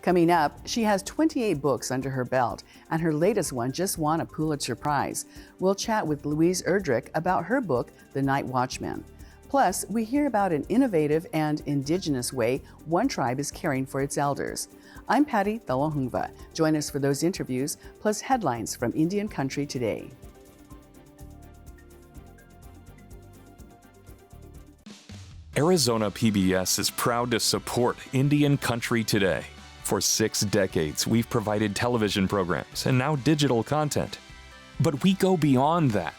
Coming up, she has 28 books under her belt, and her latest one just won a Pulitzer Prize. We'll chat with Louise Erdrich about her book, The Night Watchman. Plus, we hear about an innovative and indigenous way one tribe is caring for its elders. I'm Patty Thalohungva. Join us for those interviews, plus headlines from Indian Country today. Arizona PBS is proud to support Indian Country Today. For 6 decades, we've provided television programs and now digital content. But we go beyond that,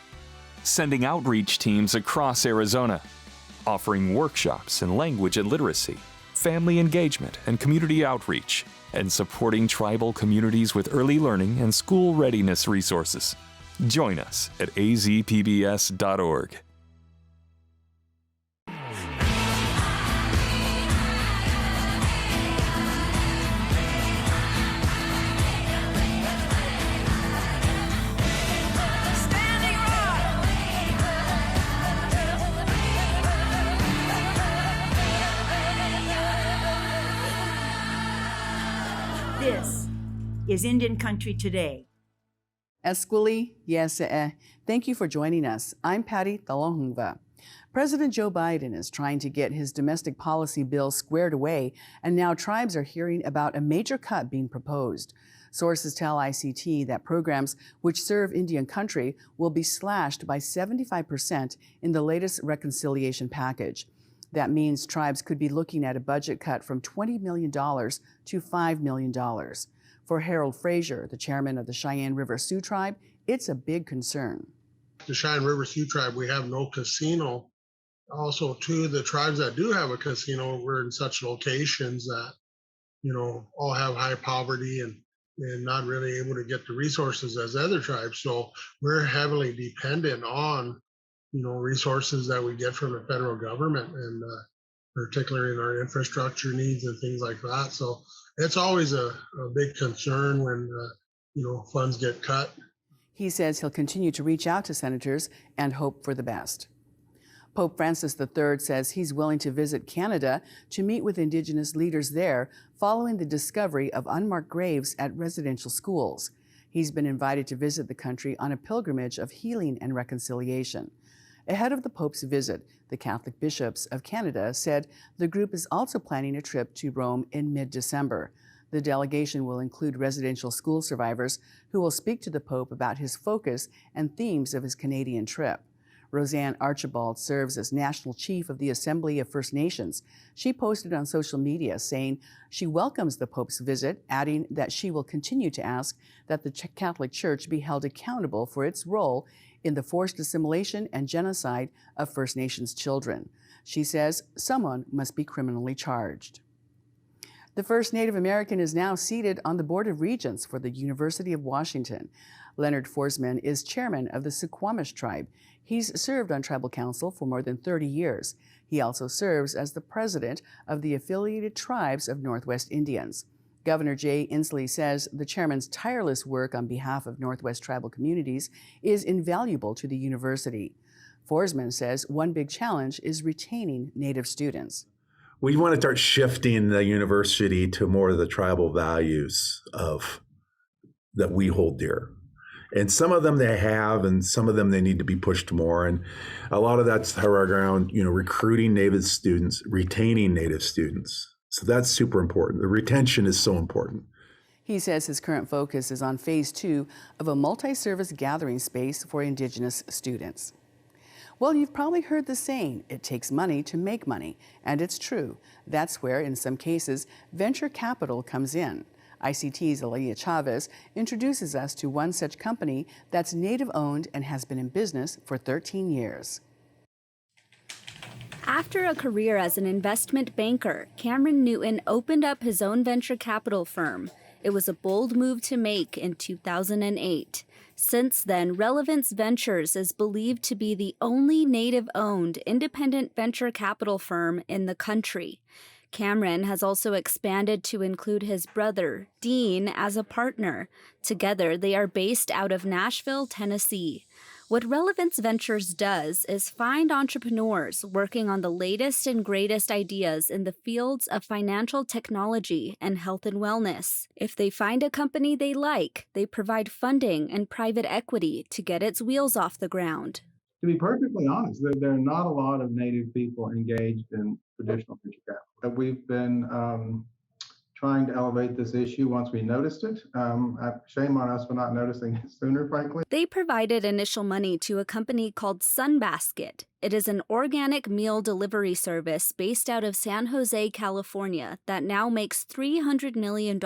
sending outreach teams across Arizona, offering workshops in language and literacy, family engagement and community outreach, and supporting tribal communities with early learning and school readiness resources. Join us at azpbs.org. This is Indian Country Today. Esquili, yes, thank you for joining us. I'm Patty Thalohungva. President Joe Biden is trying to get his domestic policy bill squared away, and now tribes are hearing about a major cut being proposed. Sources tell ICT that programs which serve Indian country will be slashed by 75% in the latest reconciliation package. That means tribes could be looking at a budget cut from $20 million to $5 million. For Harold Frazier, the chairman of the Cheyenne River Sioux Tribe, it's a big concern. The Cheyenne River Sioux Tribe, we have no casino. Also, too, the tribes that do have a casino, we're in such locations that, all have high poverty and not really able to get the resources as other tribes. So we're heavily dependent on resources that we get from the federal government, and particularly in our infrastructure needs and things like that. So it's always a big concern when, funds get cut. He says he'll continue to reach out to senators and hope for the best. Pope Francis III says he's willing to visit Canada to meet with Indigenous leaders there following the discovery of unmarked graves at residential schools. He's been invited to visit the country on a pilgrimage of healing and reconciliation. Ahead of the Pope's visit, the Catholic bishops of Canada said the group is also planning a trip to Rome in mid-December. The delegation will include residential school survivors who will speak to the Pope about his focus and themes of his Canadian trip. Roseanne Archibald serves as National Chief of the Assembly of First Nations. She posted on social media saying she welcomes the Pope's visit, adding that she will continue to ask that the Catholic Church be held accountable for its role in the forced assimilation and genocide of First Nations children. She says someone must be criminally charged. The first Native American is now seated on the Board of Regents for the University of Washington. Leonard Forsman is chairman of the Suquamish tribe. He's served on tribal council for more than 30 years. He also serves as the president of the Affiliated Tribes of Northwest Indians. Governor Jay Inslee says the chairman's tireless work on behalf of Northwest tribal communities is invaluable to the university. Forsman says one big challenge is retaining Native students. We want to start shifting the university to more of the tribal values that we hold dear. And some of them they have, and some of them they need to be pushed more. And a lot of that's around, recruiting Native students, retaining Native students. So that's super important. The retention is so important. He says his current focus is on phase 2 of a multi-service gathering space for Indigenous students. Well, you've probably heard the saying, it takes money to make money, and it's true. That's where, in some cases, venture capital comes in. ICT's Aaliyah Chavez introduces us to one such company that's Native-owned and has been in business for 13 years. After a career as an investment banker, Cameron Newton opened up his own venture capital firm. It was a bold move to make in 2008. Since then, Relevance Ventures is believed to be the only Native-owned independent venture capital firm in the country. Cameron has also expanded to include his brother, Dean, as a partner. Together, they are based out of Nashville, Tennessee. What Relevance Ventures does is find entrepreneurs working on the latest and greatest ideas in the fields of financial technology and health and wellness. If they find a company they like, they provide funding and private equity to get its wheels off the ground. To be perfectly honest, there are not a lot of Native people engaged in traditional venture capital. We've been trying to elevate this issue once we noticed it. Shame on us for not noticing it sooner, frankly. They provided initial money to a company called Sunbasket. It is an organic meal delivery service based out of San Jose, California, that now makes $300 million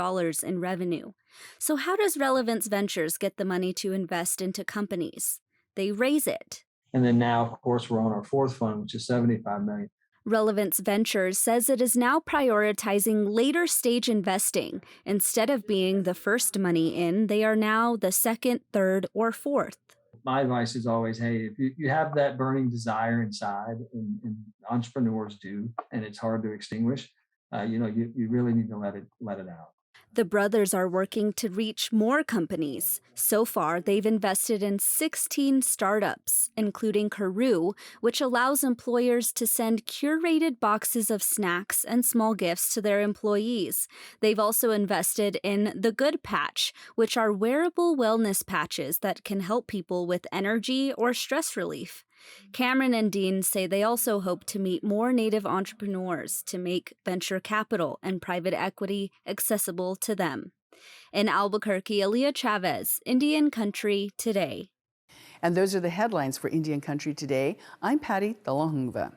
in revenue. So how does Relevance Ventures get the money to invest into companies? They raise it. And then now, of course, we're on our fourth fund, which is $75 million. Relevance Ventures says it is now prioritizing later stage investing. Instead of being the first money in, they are now the second, third, or fourth. My advice is always, hey, if you have that burning desire inside, and entrepreneurs do, and it's hard to extinguish, you really need to let it out. The brothers are working to reach more companies. So far, they've invested in 16 startups, including Karoo, which allows employers to send curated boxes of snacks and small gifts to their employees. They've also invested in The Good Patch, which are wearable wellness patches that can help people with energy or stress relief. Cameron and Dean say they also hope to meet more Native entrepreneurs to make venture capital and private equity accessible to them. In Albuquerque, Aaliyah Chavez, Indian Country Today. And those are the headlines for Indian Country Today. I'm Patty Thalahungva.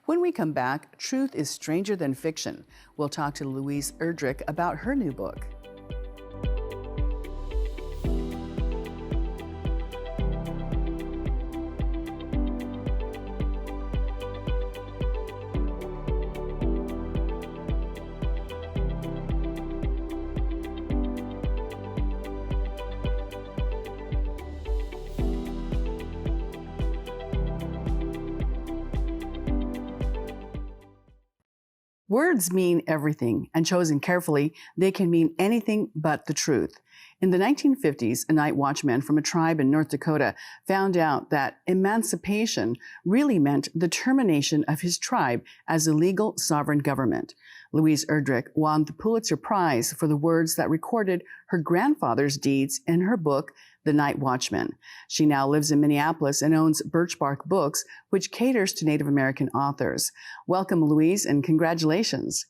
When we come back, Truth is Stranger Than Fiction. We'll talk to Louise Erdrich about her new book. Words mean everything, and chosen carefully, they can mean anything but the truth. In the 1950s, a night watchman from a tribe in North Dakota found out that emancipation really meant the termination of his tribe as a legal sovereign government. Louise Erdrich won the Pulitzer Prize for the words that recorded her grandfather's deeds in her book, The Night Watchman. She now lives in Minneapolis and owns Birch Bark Books, which caters to Native American authors. Welcome, Louise, and congratulations.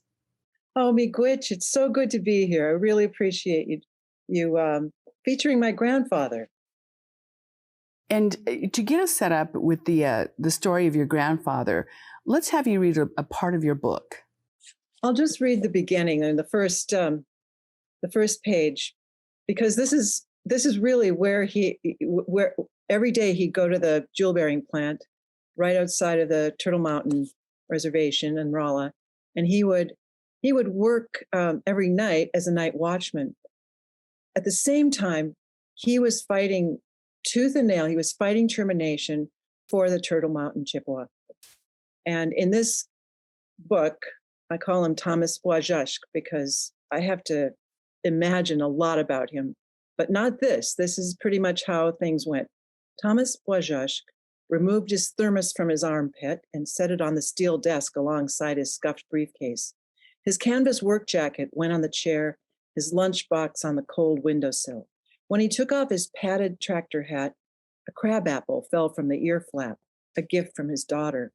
Oh, Miigwech, it's so good to be here. I really appreciate you featuring my grandfather. And to get us set up with the story of your grandfather, let's have you read a part of your book. I'll just read the beginning and the first page, because this is really where every day he'd go to the jewel bearing plant right outside of the Turtle Mountain Reservation in Rolla, and he would work every night as a night watchman. At the same time, he was fighting tooth and nail. He was fighting termination for the Turtle Mountain Chippewa. And in this book, I call him Thomas Wajashk because I have to imagine a lot about him, but not this. This is pretty much how things went. Thomas Wajashk removed his thermos from his armpit and set it on the steel desk alongside his scuffed briefcase. His canvas work jacket went on the chair, his lunchbox on the cold windowsill. When he took off his padded tractor hat, a crabapple fell from the ear flap, a gift from his daughter.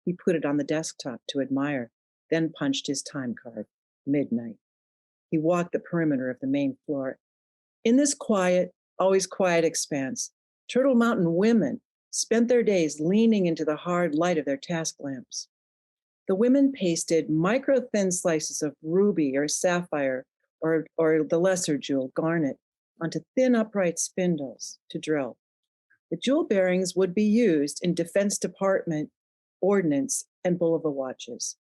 He put it on the desktop to admire, then punched his time card, midnight. He walked the perimeter of the main floor. In this quiet, always quiet expanse, Turtle Mountain women spent their days leaning into the hard light of their task lamps. The women pasted micro-thin slices of ruby or sapphire or the lesser jewel, garnet, onto thin upright spindles to drill. The jewel bearings would be used in Defense Department ordnance and Bulova watches.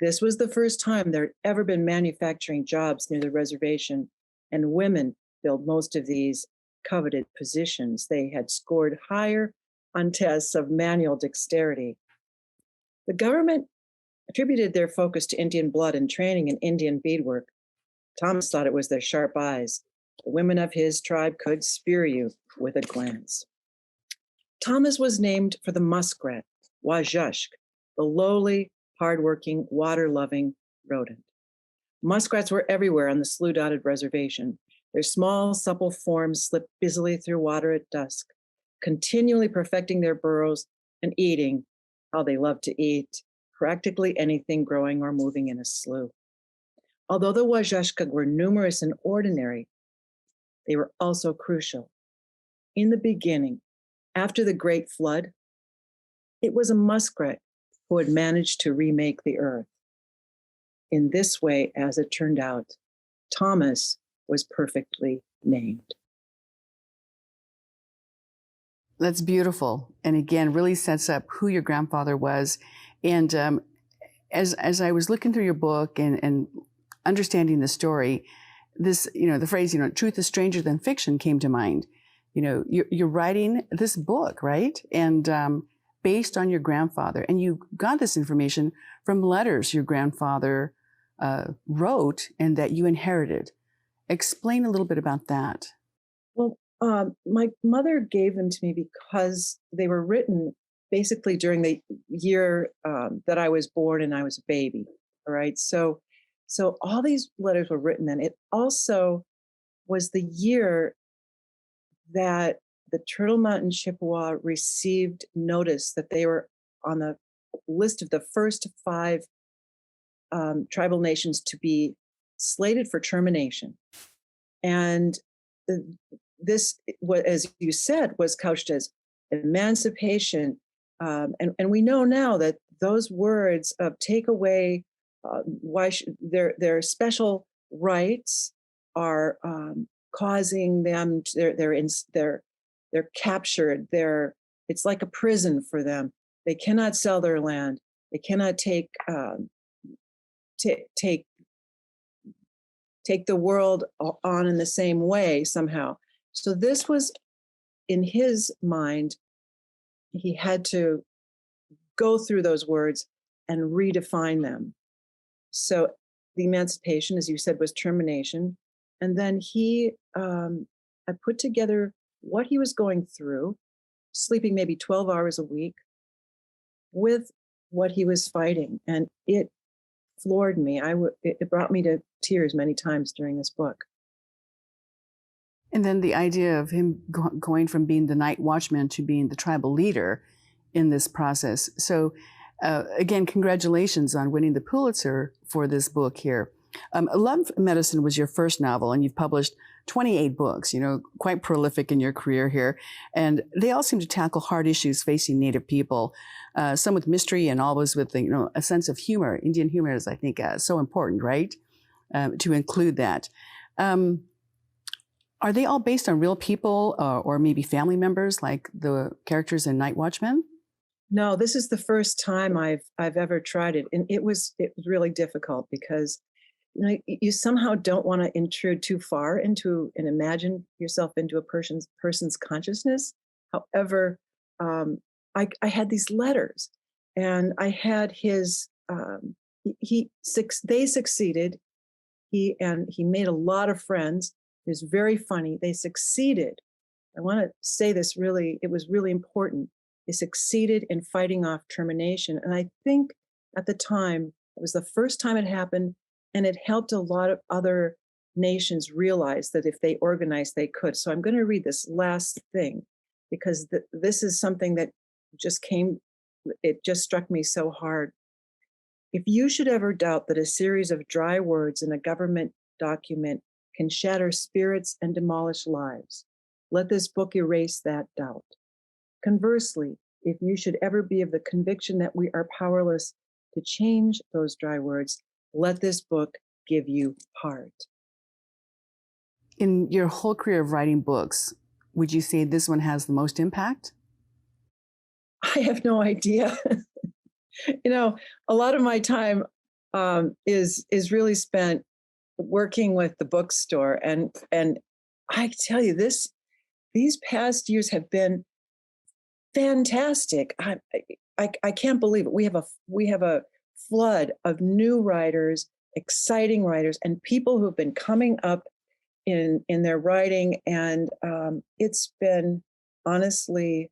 This was the first time there had ever been manufacturing jobs near the reservation, and women filled most of these coveted positions. They had scored higher on tests of manual dexterity. The government attributed their focus to Indian blood and training in Indian beadwork. Thomas thought it was their sharp eyes. The women of his tribe could spear you with a glance. Thomas was named for the muskrat, Wajashk, the lowly, hardworking, water-loving rodent. Muskrats were everywhere on the slough-dotted reservation. Their small, supple forms slipped busily through water at dusk, continually perfecting their burrows and eating, how they loved to eat, practically anything growing or moving in a slough. Although the Wajashka were numerous and ordinary, they were also crucial. In the beginning, after the Great Flood, it was a muskrat who had managed to remake the earth. In this way, as it turned out, Thomas was perfectly named. That's beautiful. And again, really sets up who your grandfather was. And as I was looking through your book and understanding the story, this, the phrase, truth is stranger than fiction came to mind. You're writing this book, right? And based on your grandfather. And you got this information from letters your grandfather wrote and that you inherited. Explain a little bit about that. Well, my mother gave them to me because they were written basically during the year that I was born and I was a baby. All right. So all these letters were written then. It also was the year that the Turtle Mountain Chippewa received notice that they were on the list of the first 5 tribal nations to be slated for termination. And this, as you said, was couched as emancipation. And we know now that those words of take away their special rights are causing them, they're captured. It's like a prison for them. They cannot sell their land. They cannot take the world on in the same way somehow. So this was, in his mind, he had to go through those words and redefine them. So the emancipation, as you said, was termination. And then I put together what he was going through, sleeping maybe 12 hours a week, with what he was fighting. And it floored me. It brought me to tears many times during this book. And then the idea of him going from being the Night Watchman to being the tribal leader in this process. So again, congratulations on winning the Pulitzer for this book here. Love Medicine was your first novel, and you've published 28 books, quite prolific in your career here. And they all seem to tackle hard issues facing Native people, some with mystery and always with, a sense of humor. Indian humor is, I think, so important, right? To include that. Are they all based on real people or maybe family members like the characters in Night Watchman? No, this is the first time I've ever tried it. And it was really difficult because you somehow don't want to intrude too far into and imagine yourself into a person's consciousness. However, I had these letters, and I had his. They succeeded. He made a lot of friends. It was very funny. They succeeded. I want to say this really. It was really important. They succeeded in fighting off termination, and I think at the time it was the first time it happened. And it helped a lot of other nations realize that if they organized, they could. So I'm going to read this last thing because this is something that it just struck me so hard. If you should ever doubt that a series of dry words in a government document can shatter spirits and demolish lives, let this book erase that doubt. Conversely, if you should ever be of the conviction that we are powerless to change those dry words, let this book give you heart. In your whole career of writing books, would you say this one has the most impact? I have no idea. A lot of my time is really spent working with the bookstore, and I tell you, these past years have been fantastic. I can't believe it. We have a flood of new writers, exciting writers, and people who've been coming up in their writing. And it's been honestly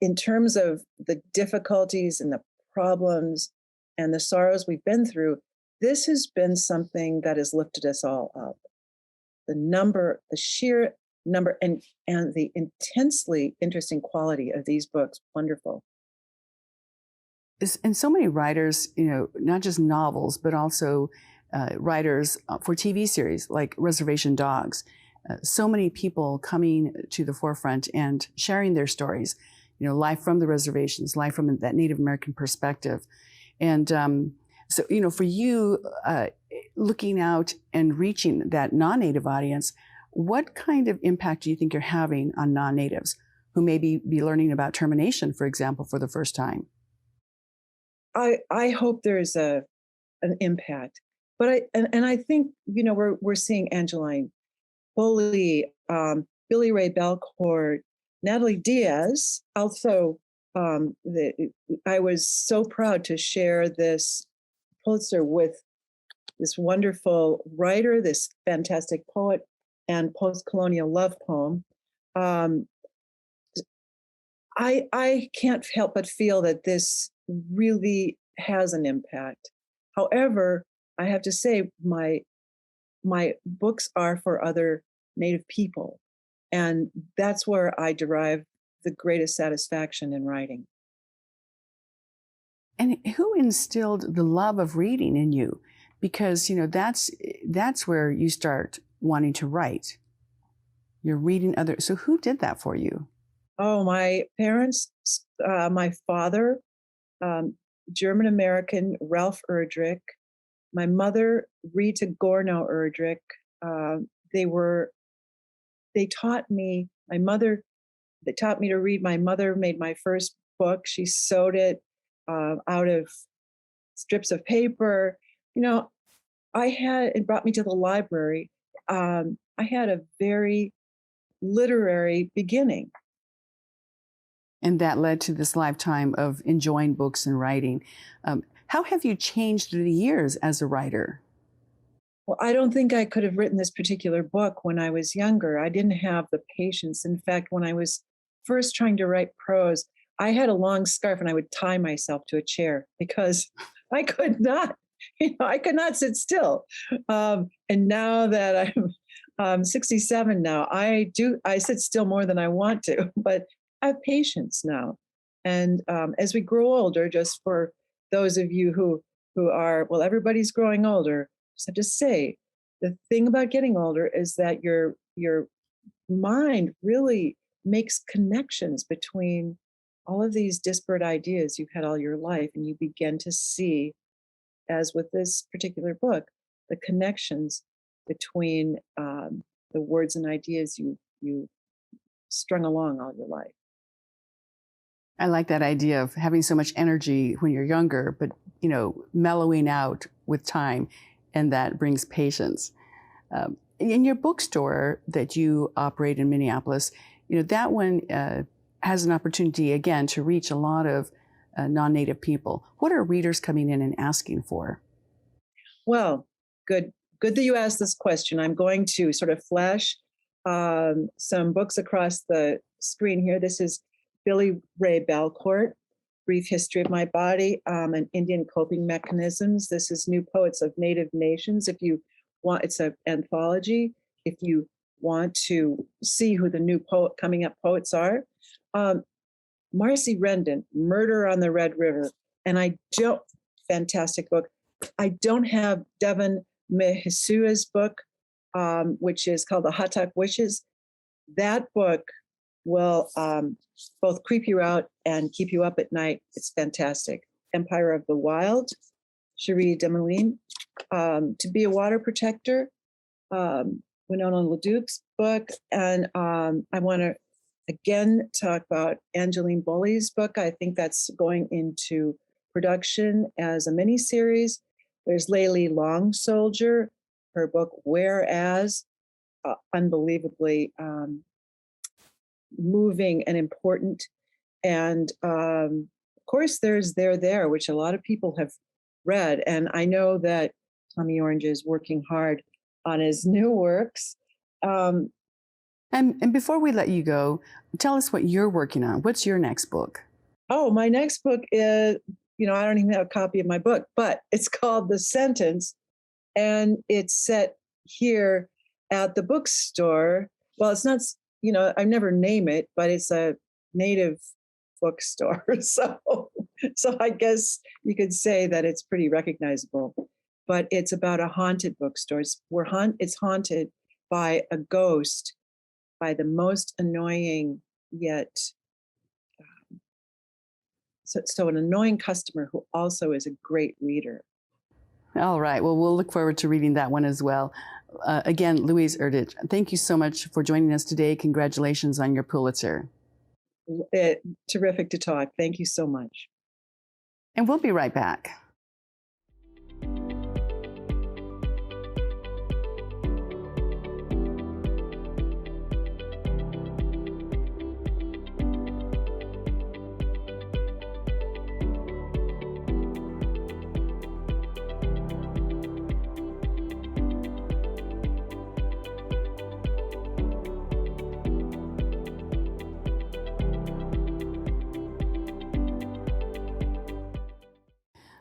in terms of the difficulties and the problems and the sorrows we've been through, this has been something that has lifted us all up. The sheer number, and the intensely interesting quality of these books, wonderful. And so many writers, not just novels, but also writers for TV series like Reservation Dogs. So many people coming to the forefront and sharing their stories, life from the reservations, life from that Native American perspective. And so, for you, looking out and reaching that non-Native audience, what kind of impact do you think you're having on non-Natives who may be learning about termination, for example, for the first time? I hope there's an impact, but I think we're seeing Angeline Foley, Billy Ray Belcourt, Natalie Diaz. Also, I was so proud to share this Pulitzer with this wonderful writer, this fantastic poet, and post-colonial love poem. I can't help but feel that this really has an impact. However, I have to say my books are for other Native people, and that's where I derive the greatest satisfaction in writing. And who instilled the love of reading in you? Because that's where you start wanting to write. You're reading others. So who did that for you? Oh, my parents, my father, German American Ralph Erdrich, my mother Rita Gorno Erdrich. They taught me. They taught me to read. My mother made my first book. She sewed it out of strips of paper. It brought me to the library. I had a very literary beginning. And that led to this lifetime of enjoying books and writing. How have you changed through the years as a writer? Well, I don't think I could have written this particular book when I was younger. I didn't have the patience. In fact, when I was first trying to write prose, I had a long scarf and I would tie myself to a chair because I could not, I could not sit still. And now that I'm 67 now, I sit still more than I want to, but I have patience now. And as we grow older, just for those of you who are, well, everybody's growing older. So to say, the thing about getting older is that your mind really makes connections between all of these disparate ideas you've had all your life, and you begin to see, as with this particular book, the connections between the words and ideas you strung along all your life. I like that idea of having so much energy when you're younger, but mellowing out with time, and that brings patience. In your bookstore that you operate in Minneapolis, that one has an opportunity again to reach a lot of non-Native people. What are readers coming in and asking for? Well, good that you asked this question. I'm going to sort of flash some books across the screen here. This is Billy Ray Belcourt, Brief History of My Body and Indian Coping Mechanisms. This is New Poets of Native Nations. If you want, it's an anthology. If you want to see who the new coming up poets are. Marcy Rendon, Murder on the Red River. And fantastic book. I don't have Devin Mehisua's book, which is called The Hatak Wishes. That book will both creep you out and keep you up at night. It's fantastic. Empire of the Wild, Cherie Demoulin. To Be a Water Protector, Winona LaDuke's book. And I want to again talk about Angeline Foley's book. I think that's going into production as a miniseries. There's Layli Long Soldier, her book Whereas, unbelievably moving and important. And of course, there's There, which a lot of people have read. And I know that Tommy Orange is working hard on his new works. And before we let you go, tell us what you're working on. What's your next book? Oh, my next book is, I don't even have a copy of my book, but it's called The Sentence, and it's set here at the bookstore. Well, it's not, I never name it, but it's a native bookstore. So I guess you could say that it's pretty recognizable. But it's about a haunted bookstore. It's haunted by a ghost, by the most annoying yet so an annoying customer who also is a great reader. All right. Well, we'll look forward to reading that one as well. Again, Louise Erdrich, thank you so much for joining us today. Congratulations on your Pulitzer. Terrific to talk. Thank you so much. And we'll be right back.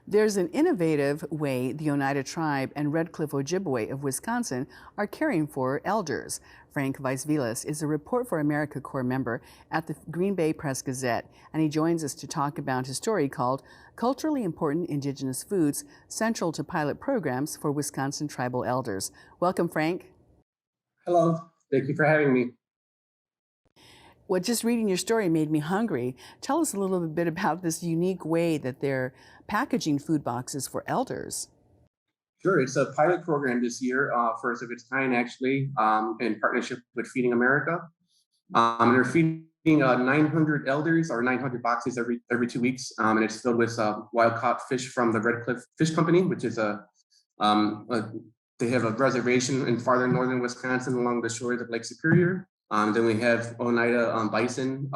There's an innovative way the Oneida Tribe and Red Cliff Ojibwe of Wisconsin are caring for elders. Frank Weisvilas is a Report for America Corps member at the Green Bay Press-Gazette, and he joins us to talk about his story called Culturally Important Indigenous Foods, Central to Pilot Programs for Wisconsin Tribal Elders. Welcome, Frank. Hello, thank you for having me. Well, just reading your story made me hungry. Tell us a little bit about this unique way that they're packaging food boxes for elders. Sure, it's a pilot program this year, first of its kind actually, in partnership with Feeding America. They're feeding 900 elders or 900 boxes every 2 weeks, and it's filled with wild-caught fish from the Red Cliff Fish Company, which is they have a reservation in farther northern Wisconsin along the shores of Lake Superior. Then we have Oneida bison,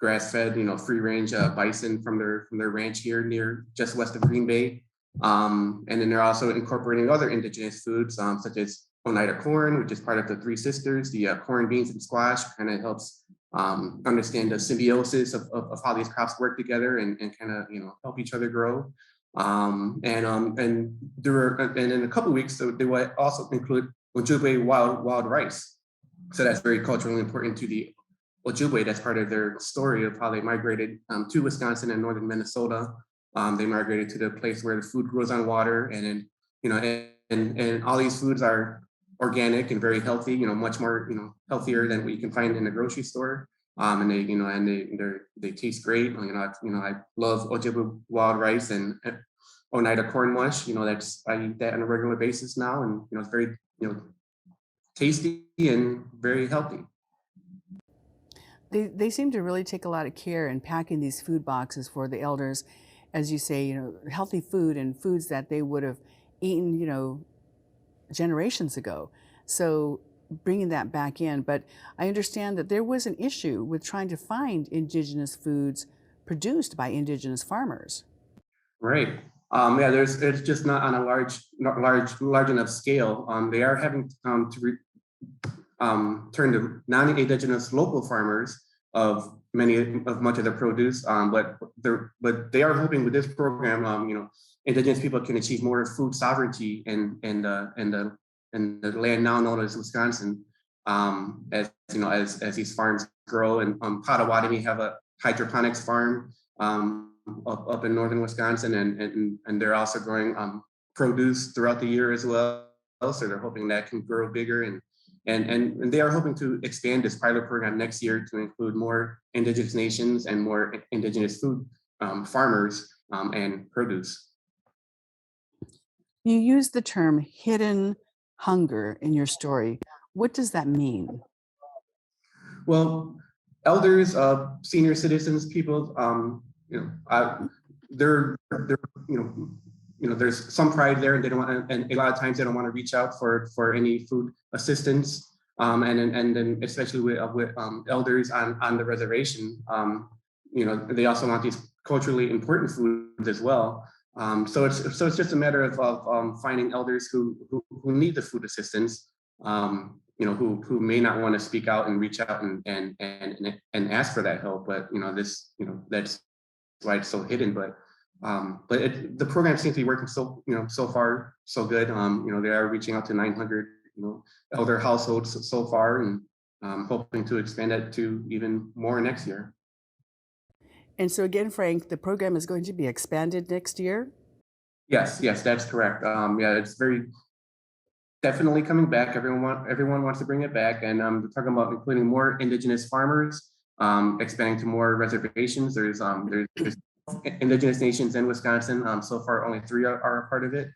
grass-fed, free-range bison from their ranch here near just west of Green Bay. And then they're also incorporating other indigenous foods, such as Oneida corn, which is part of the Three Sisters. The corn, beans, and squash kind of helps understand the symbiosis of how these crops work together and kind of help each other grow. And in a couple of weeks, so they will also include Ojibwe wild rice. So that's very culturally important to the Ojibwe. That's part of their story of how they migrated to Wisconsin and northern Minnesota. They migrated to the place where the food grows on water, and then and all these foods are organic and very healthy. Much more healthier than what you can find in the grocery store. And they taste great. I love Ojibwe wild rice and Oneida corn mush. I eat that on a regular basis now, and it's very tasty and very healthy. They seem to really take a lot of care in packing these food boxes for the elders, as you say, healthy food and foods that they would have eaten, generations ago. So bringing that back in. But I understand that there was an issue with trying to find indigenous foods produced by indigenous farmers. Right. It's just not on a large enough scale. They are having to turn to non-indigenous local farmers of much of the produce, but they are hoping with this program, indigenous people can achieve more food sovereignty in the land now known as Wisconsin, as these farms grow. And Potawatomi have a hydroponics farm up in northern Wisconsin, and they're also growing produce throughout the year as well. So they're hoping that can grow bigger, and they are hoping to expand this pilot program next year to include more indigenous nations and more indigenous food farmers and produce. You use the term hidden hunger in your story. What does that mean? Well, elders, senior citizens, people, there's some pride there, and they don't want, and a lot of times they don't want to reach out for any food assistance, and then especially with elders on the reservation, they also want these culturally important foods as well. So it's just a matter of finding elders who need the food assistance, who may not want to speak out and reach out and ask for that help. But that's why it's so hidden. But the program seems to be working so far so good. They are reaching out to 900 elder households so far, and hoping to expand that to even more next year. And so again, Frank, the program is going to be expanded next year? Yes, that's correct. It's very definitely coming back. Everyone wants to bring it back, and we're talking about including more Indigenous farmers, expanding to more reservations. There's Indigenous nations in Wisconsin. So far, only 3 are a part of it.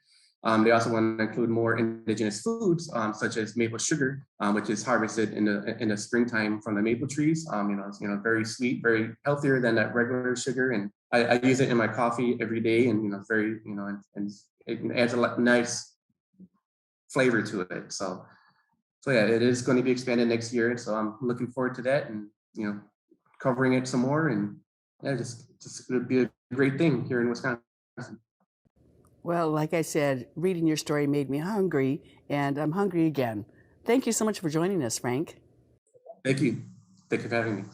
They also want to include more Indigenous foods, such as maple sugar, which is harvested in the springtime from the maple trees. It's very sweet, very healthier than that regular sugar, and I use it in my coffee every day, and very and it adds a nice flavor to it. So yeah, it is going to be expanded next year. So I'm looking forward to that, and covering it some more, and yeah, just going to be a great thing here in Wisconsin. Well, like I said, reading your story made me hungry, and I'm hungry again. Thank you so much for joining us, Frank. Thank you. Thank you for having me.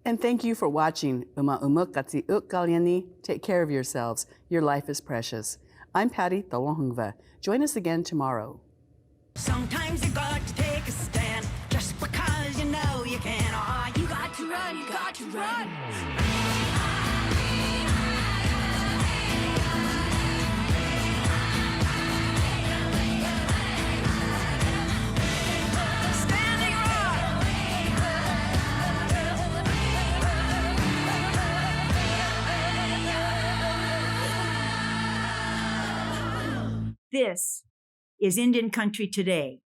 And thank you for watching Take care of yourselves. Your life is precious. I'm Patty Thalonghva. Join us again tomorrow. Sometimes you got to take a stand just because you know you can. Oh, you got to run, you got to run. Standing Rock. This is Indian Country Today.